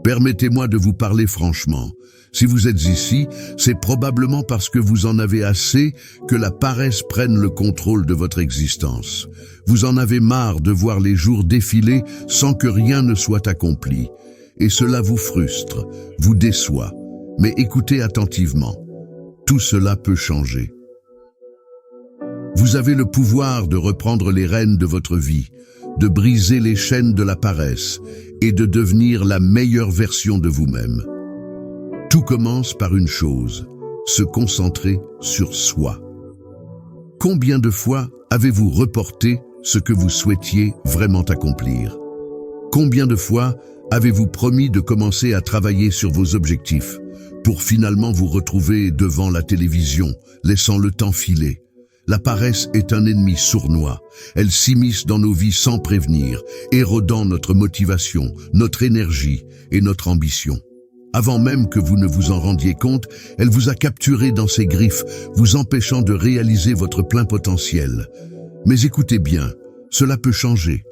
Permettez-moi de vous parler franchement. Si vous êtes ici, c'est probablement parce que vous en avez assez que la paresse prenne le contrôle de votre existence. Vous en avez marre de voir les jours défiler sans que rien ne soit accompli. Et cela vous frustre, vous déçoit. Mais écoutez attentivement. Tout cela peut changer. Vous avez le pouvoir de reprendre les rênes de votre vie, de briser les chaînes de la paresse et de devenir la meilleure version de vous-même. Tout commence par une chose, se concentrer sur soi. Combien de fois avez-vous reporté ce que vous souhaitiez vraiment accomplir? Combien de fois avez-vous promis de commencer à travailler sur vos objectifs pour finalement vous retrouver devant la télévision, laissant le temps filer? La paresse est un ennemi sournois. Elle s'immisce dans nos vies sans prévenir, érodant notre motivation, notre énergie et notre ambition. Avant même que vous ne vous en rendiez compte, elle vous a capturé dans ses griffes, vous empêchant de réaliser votre plein potentiel. Mais écoutez bien, cela peut changer.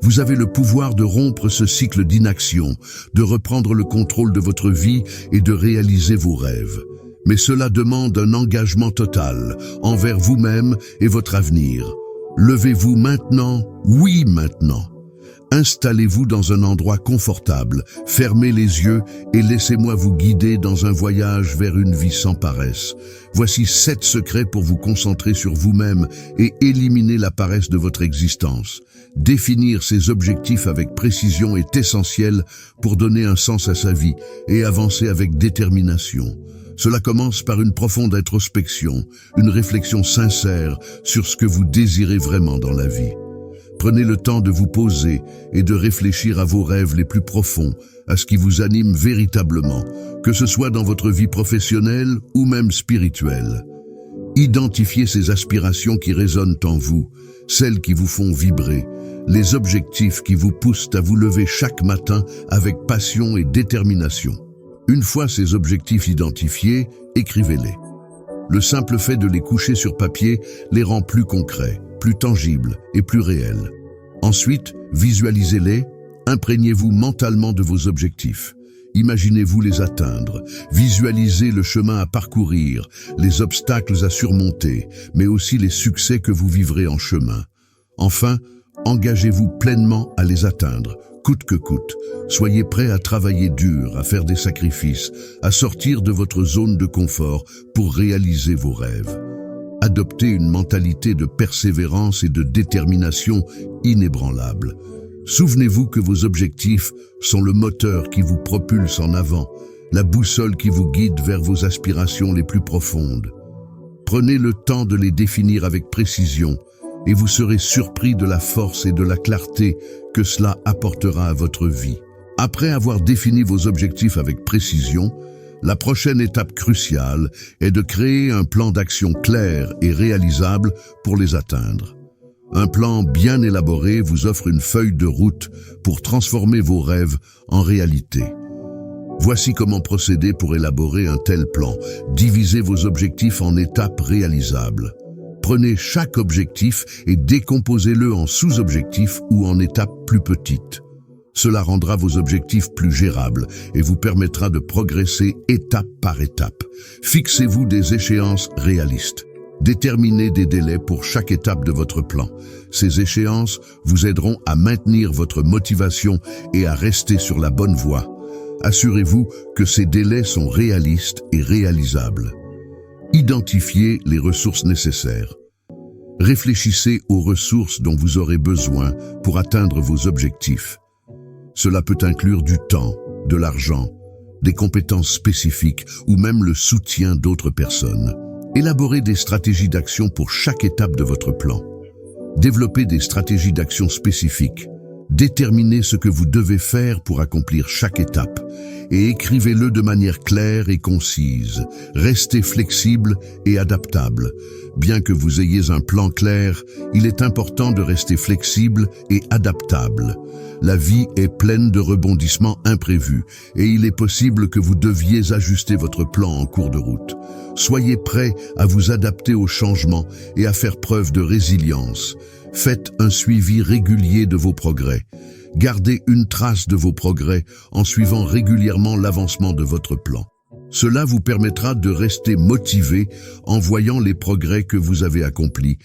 Vous avez le pouvoir de rompre ce cycle d'inaction, de reprendre le contrôle de votre vie et de réaliser vos rêves. Mais cela demande un engagement total envers vous-même et votre avenir. Levez-vous maintenant, oui maintenant. Installez-vous dans un endroit confortable, fermez les yeux et laissez-moi vous guider dans un voyage vers une vie sans paresse. Voici 7 secrets pour vous concentrer sur vous-même et éliminer la paresse de votre existence. Définir ses objectifs avec précision est essentiel pour donner un sens à sa vie et avancer avec détermination. Cela commence par une profonde introspection, une réflexion sincère sur ce que vous désirez vraiment dans la vie. Prenez le temps de vous poser et de réfléchir à vos rêves les plus profonds, à ce qui vous anime véritablement, que ce soit dans votre vie professionnelle ou même spirituelle. Identifiez ces aspirations qui résonnent en vous, celles qui vous font vibrer, les objectifs qui vous poussent à vous lever chaque matin avec passion et détermination. Une fois ces objectifs identifiés, écrivez-les. Le simple fait de les coucher sur papier les rend plus concrets, plus tangibles et plus réels. Ensuite, visualisez-les, imprégnez-vous mentalement de vos objectifs. Imaginez-vous les atteindre, visualisez le chemin à parcourir, les obstacles à surmonter, mais aussi les succès que vous vivrez en chemin. Enfin, engagez-vous pleinement à les atteindre, coûte que coûte. Soyez prêt à travailler dur, à faire des sacrifices, à sortir de votre zone de confort pour réaliser vos rêves. Adoptez une mentalité de persévérance et de détermination inébranlable. Souvenez-vous que vos objectifs sont le moteur qui vous propulse en avant, la boussole qui vous guide vers vos aspirations les plus profondes. Prenez le temps de les définir avec précision et vous serez surpris de la force et de la clarté que cela apportera à votre vie. Après avoir défini vos objectifs avec précision, la prochaine étape cruciale est de créer un plan d'action clair et réalisable pour les atteindre. Un plan bien élaboré vous offre une feuille de route pour transformer vos rêves en réalité. Voici comment procéder pour élaborer un tel plan. Divisez vos objectifs en étapes réalisables. Prenez chaque objectif et décomposez-le en sous-objectifs ou en étapes plus petites. Cela rendra vos objectifs plus gérables et vous permettra de progresser étape par étape. Fixez-vous des échéances réalistes. Déterminez des délais pour chaque étape de votre plan. Ces échéances vous aideront à maintenir votre motivation et à rester sur la bonne voie. Assurez-vous que ces délais sont réalistes et réalisables. Identifiez les ressources nécessaires. Réfléchissez aux ressources dont vous aurez besoin pour atteindre vos objectifs. Cela peut inclure du temps, de l'argent, des compétences spécifiques ou même le soutien d'autres personnes. Élaborez des stratégies d'action pour chaque étape de votre plan. Développez des stratégies d'action spécifiques. Déterminez ce que vous devez faire pour accomplir chaque étape et écrivez-le de manière claire et concise. Restez flexible et adaptable. Bien que vous ayez un plan clair, il est important de rester flexible et adaptable. La vie est pleine de rebondissements imprévus et il est possible que vous deviez ajuster votre plan en cours de route. Soyez prêt à vous adapter aux changements et à faire preuve de résilience. Faites un suivi régulier de vos progrès. Gardez une trace de vos progrès en suivant régulièrement l'avancement de votre plan. Cela vous permettra de rester motivé en voyant les progrès que vous avez accomplis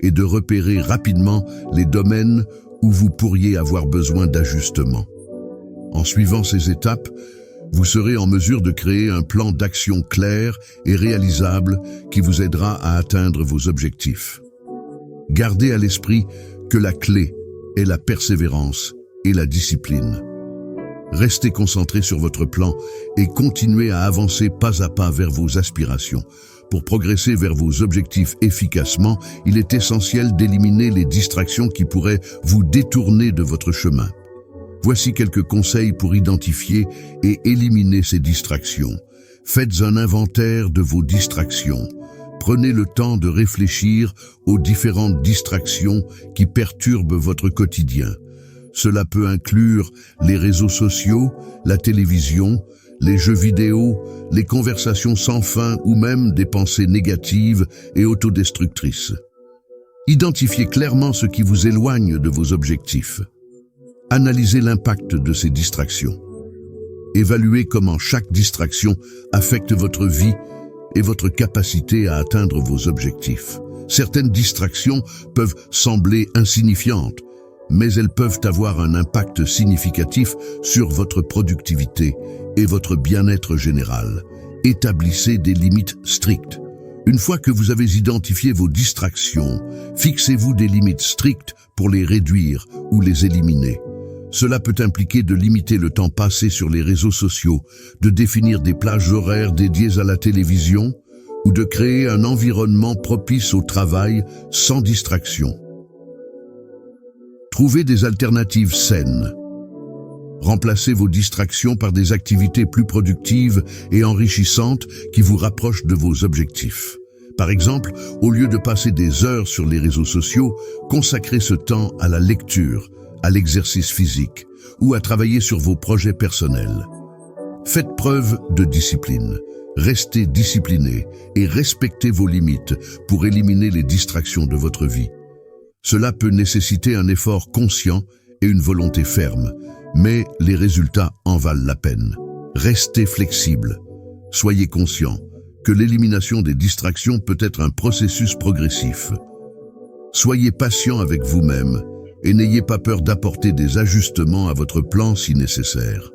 et de repérer rapidement les domaines où vous pourriez avoir besoin d'ajustement. En suivant ces étapes, vous serez en mesure de créer un plan d'action clair et réalisable qui vous aidera à atteindre vos objectifs. Gardez à l'esprit que la clé est la persévérance et la discipline. Restez concentré sur votre plan et continuez à avancer pas à pas vers vos aspirations. Pour progresser vers vos objectifs efficacement, il est essentiel d'éliminer les distractions qui pourraient vous détourner de votre chemin. Voici quelques conseils pour identifier et éliminer ces distractions. Faites un inventaire de vos distractions. Prenez le temps de réfléchir aux différentes distractions qui perturbent votre quotidien. Cela peut inclure les réseaux sociaux, la télévision, les jeux vidéo, les conversations sans fin ou même des pensées négatives et autodestructrices. Identifiez clairement ce qui vous éloigne de vos objectifs. Analysez l'impact de ces distractions. Évaluez comment chaque distraction affecte votre vie et votre capacité à atteindre vos objectifs. Certaines distractions peuvent sembler insignifiantes, mais elles peuvent avoir un impact significatif sur votre productivité et votre bien-être général. Établissez des limites strictes. Une fois que vous avez identifié vos distractions, fixez-vous des limites strictes pour les réduire ou les éliminer. Cela peut impliquer de limiter le temps passé sur les réseaux sociaux, de définir des plages horaires dédiées à la télévision ou de créer un environnement propice au travail sans distraction. Trouvez des alternatives saines. Remplacez vos distractions par des activités plus productives et enrichissantes qui vous rapprochent de vos objectifs. Par exemple, au lieu de passer des heures sur les réseaux sociaux, consacrez ce temps à la lecture, à l'exercice physique ou à travailler sur vos projets personnels. Faites preuve de discipline. Restez discipliné et respectez vos limites pour éliminer les distractions de votre vie. Cela peut nécessiter un effort conscient et une volonté ferme, mais les résultats en valent la peine. Restez flexible. Soyez conscient que l'élimination des distractions peut être un processus progressif. Soyez patient avec vous-même et n'ayez pas peur d'apporter des ajustements à votre plan si nécessaire.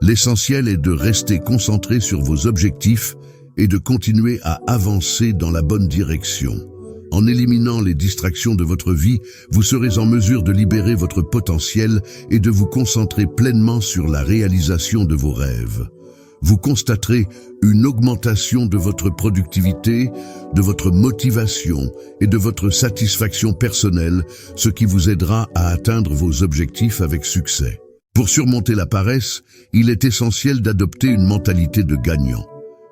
L'essentiel est de rester concentré sur vos objectifs et de continuer à avancer dans la bonne direction. En éliminant les distractions de votre vie, vous serez en mesure de libérer votre potentiel et de vous concentrer pleinement sur la réalisation de vos rêves. Vous constaterez une augmentation de votre productivité, de votre motivation et de votre satisfaction personnelle, ce qui vous aidera à atteindre vos objectifs avec succès. Pour surmonter la paresse, il est essentiel d'adopter une mentalité de gagnant.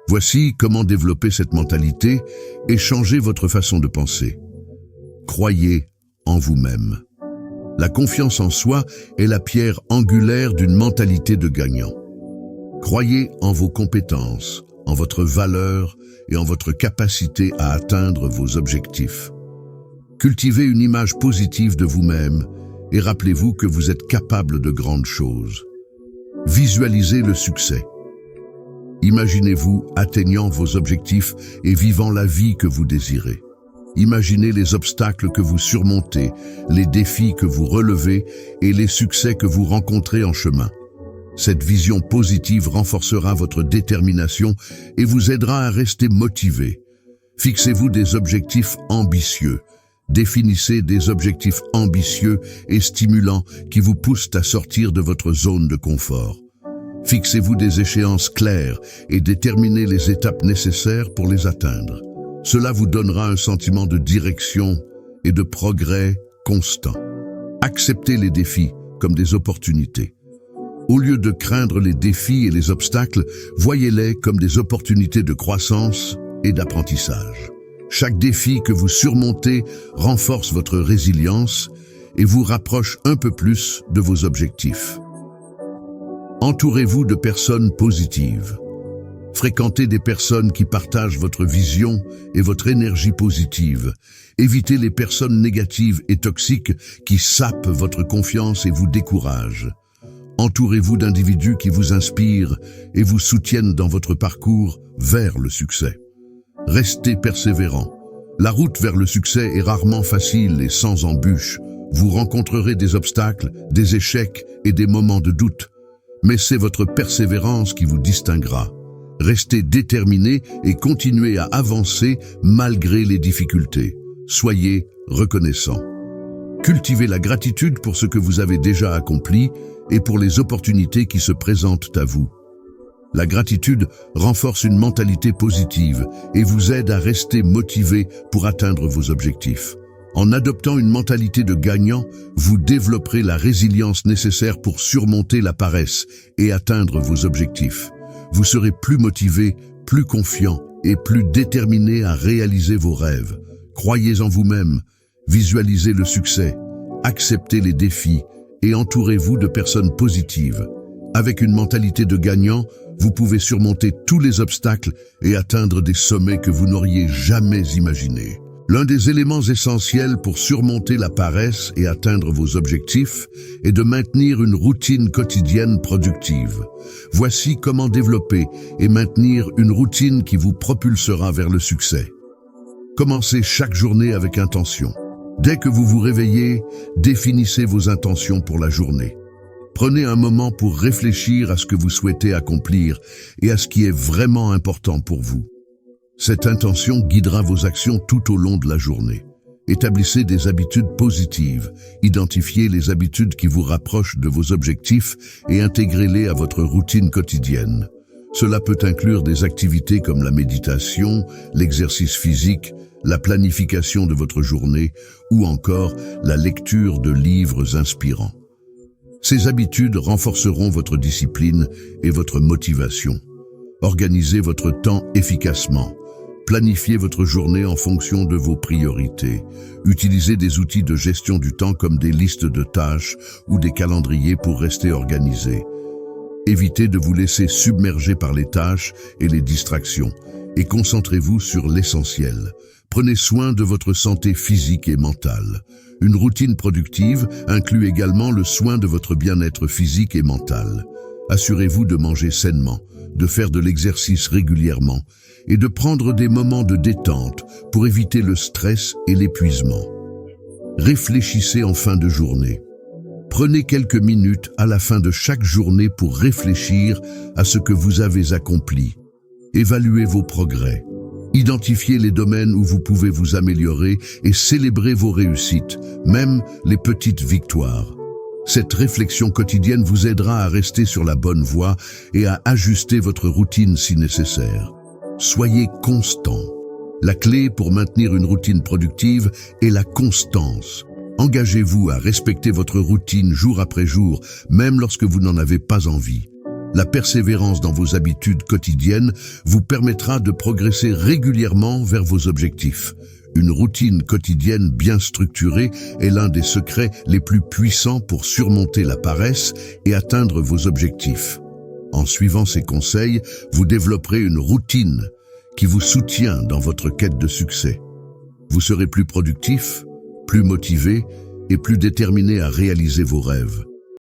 Voici comment développer cette mentalité et changer votre façon de penser. Croyez en vous-même. La confiance en soi est la pierre angulaire d'une mentalité de gagnant. Croyez en vos compétences, en votre valeur et en votre capacité à atteindre vos objectifs. Cultivez une image positive de vous-même et rappelez-vous que vous êtes capable de grandes choses. Visualisez le succès. Imaginez-vous atteignant vos objectifs et vivant la vie que vous désirez. Imaginez les obstacles que vous surmontez, les défis que vous relevez et les succès que vous rencontrez en chemin. Cette vision positive renforcera votre détermination et vous aidera à rester motivé. Fixez-vous des objectifs ambitieux. Définissez des objectifs ambitieux et stimulants qui vous poussent à sortir de votre zone de confort. Fixez-vous des échéances claires et déterminez les étapes nécessaires pour les atteindre. Cela vous donnera un sentiment de direction et de progrès constant. Acceptez les défis comme des opportunités. Au lieu de craindre les défis et les obstacles, voyez-les comme des opportunités de croissance et d'apprentissage. Chaque défi que vous surmontez renforce votre résilience et vous rapproche un peu plus de vos objectifs. Entourez-vous de personnes positives. Fréquentez des personnes qui partagent votre vision et votre énergie positive. Évitez les personnes négatives et toxiques qui sapent votre confiance et vous découragent. Entourez-vous d'individus qui vous inspirent et vous soutiennent dans votre parcours vers le succès. Restez persévérant. La route vers le succès est rarement facile et sans embûches. Vous rencontrerez des obstacles, des échecs et des moments de doute. Mais c'est votre persévérance qui vous distinguera. Restez déterminé et continuez à avancer malgré les difficultés. Soyez reconnaissant. Cultivez la gratitude pour ce que vous avez déjà accompli et pour les opportunités qui se présentent à vous. La gratitude renforce une mentalité positive et vous aide à rester motivé pour atteindre vos objectifs. En adoptant une mentalité de gagnant, vous développerez la résilience nécessaire pour surmonter la paresse et atteindre vos objectifs. Vous serez plus motivé, plus confiant et plus déterminé à réaliser vos rêves. Croyez en vous-même, visualisez le succès, acceptez les défis et entourez-vous de personnes positives. Avec une mentalité de gagnant, vous pouvez surmonter tous les obstacles et atteindre des sommets que vous n'auriez jamais imaginés. L'un des éléments essentiels pour surmonter la paresse et atteindre vos objectifs est de maintenir une routine quotidienne productive. Voici comment développer et maintenir une routine qui vous propulsera vers le succès. Commencez chaque journée avec intention. Dès que vous vous réveillez, définissez vos intentions pour la journée. Prenez un moment pour réfléchir à ce que vous souhaitez accomplir et à ce qui est vraiment important pour vous. Cette intention guidera vos actions tout au long de la journée. Établissez des habitudes positives, identifiez les habitudes qui vous rapprochent de vos objectifs et intégrez-les à votre routine quotidienne. Cela peut inclure des activités comme la méditation, l'exercice physique, la planification de votre journée ou encore la lecture de livres inspirants. Ces habitudes renforceront votre discipline et votre motivation. Organisez votre temps efficacement. Planifiez votre journée en fonction de vos priorités. Utilisez des outils de gestion du temps comme des listes de tâches ou des calendriers pour rester organisé. Évitez de vous laisser submerger par les tâches et les distractions et concentrez-vous sur l'essentiel. Prenez soin de votre santé physique et mentale. Une routine productive inclut également le soin de votre bien-être physique et mental. Assurez-vous de manger sainement, de faire de l'exercice régulièrement et de prendre des moments de détente pour éviter le stress et l'épuisement. Réfléchissez en fin de journée. Prenez quelques minutes à la fin de chaque journée pour réfléchir à ce que vous avez accompli. Évaluez vos progrès. Identifiez les domaines où vous pouvez vous améliorer et célébrez vos réussites, même les petites victoires. Cette réflexion quotidienne vous aidera à rester sur la bonne voie et à ajuster votre routine si nécessaire. Soyez constant. La clé pour maintenir une routine productive est la constance. Engagez-vous à respecter votre routine jour après jour, même lorsque vous n'en avez pas envie. La persévérance dans vos habitudes quotidiennes vous permettra de progresser régulièrement vers vos objectifs. Une routine quotidienne bien structurée est l'un des secrets les plus puissants pour surmonter la paresse et atteindre vos objectifs. En suivant ces conseils, vous développerez une routine qui vous soutient dans votre quête de succès. Vous serez plus productif, plus motivé et plus déterminé à réaliser vos rêves.